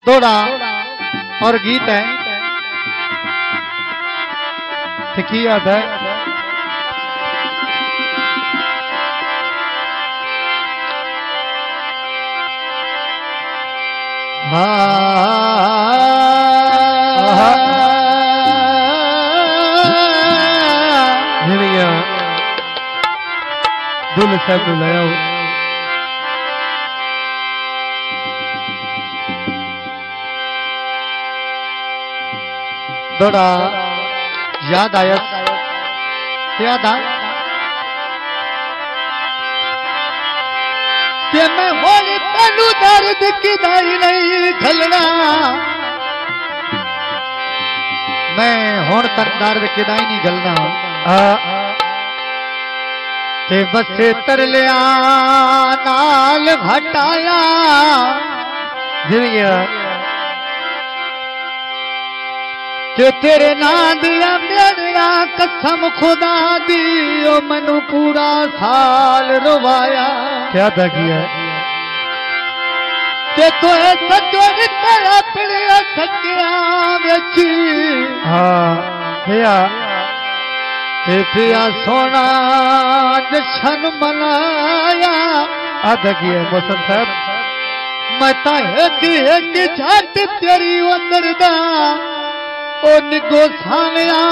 दौड़ा और गीत है थिकियात है दुल साहब ने लाया हो थोड़ा याद आया याद आ कि मैं होली तेनू दर्द किदाई नहीं खलना मैं हुण तक दर्द किदाई नहीं गलना ते बसे तरलिया नाल घटाया जिया ते तेरे नां दिया मेरा कसम खुदा दी ओ मैनू पूरा साल रोवाया क्या था किया ते तोए सजोड़ तेरा पिड़िया सकिया विच पिया ते पिया सोना जशन मनाया आधा किया मोहसन साहब मैं ता एक झट तेरी अंदर दा ओ निगो साविया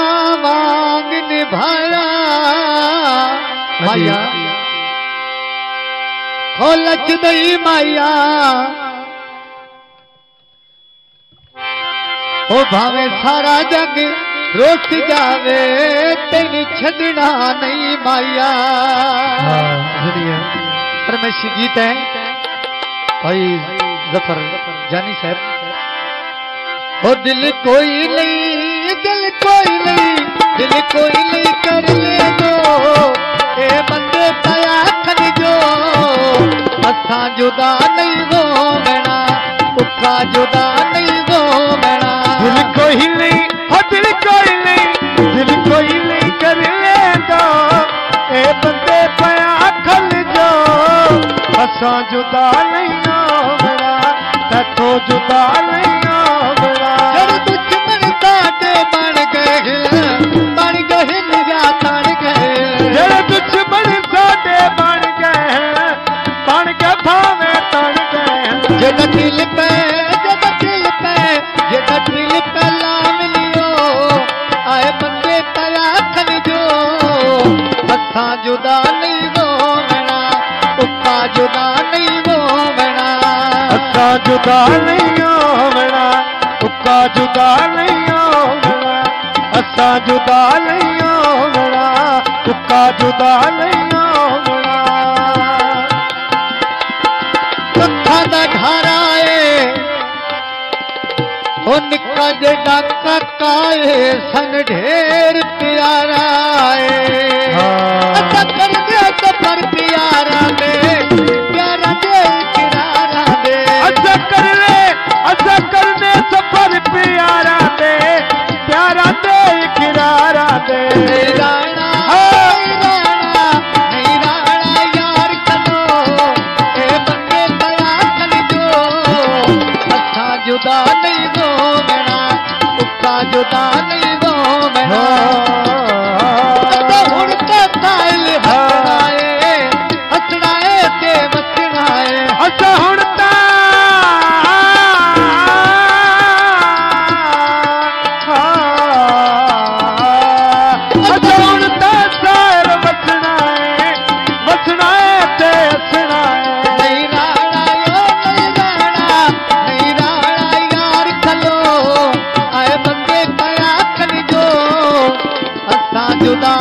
वांग निभाया माया खोलच दई माया ओ भावे सारा जग रोक जावे तेन छड़ना नहीं माया पर मैं गीत है भाई जफर जानी साहब ओ दिल कोई नहीं दिल कोई नहीं दिल कोई नहीं कर ले दो ए बंदे पाया खन जो असा जुदा नहीं वो मैना उका जुदा नहीं वो मैना दिल कोई नहीं हो दिल कोई नहीं दिल कोई नहीं कर ले दो ए बंदे पाया खन जो असा जुदा नहीं हो मैना तथो जुदा नहीं जुदा नहीं वो मैना उका जुदा नहीं वो मैना असा जुदा नहीं हो मैना उका जुदा नहीं हो मैना असा जुदा नहीं हो मैना उका जुदा नहीं हो मैना कथा दा घर आए ओ निक्का जेड़ा काका है सन ढेर प्यारा है सफर प्यारा दे प्यारा दे किनारा दे अच्छा कर ले सफर प्यारा दे प्यारा दे किनारा दे राणा नहीं राणा यार करो ए बंदे दया कर जो अच्छा जुदा नहीं वो मैना उका जुदा नहीं वो मैना जुदा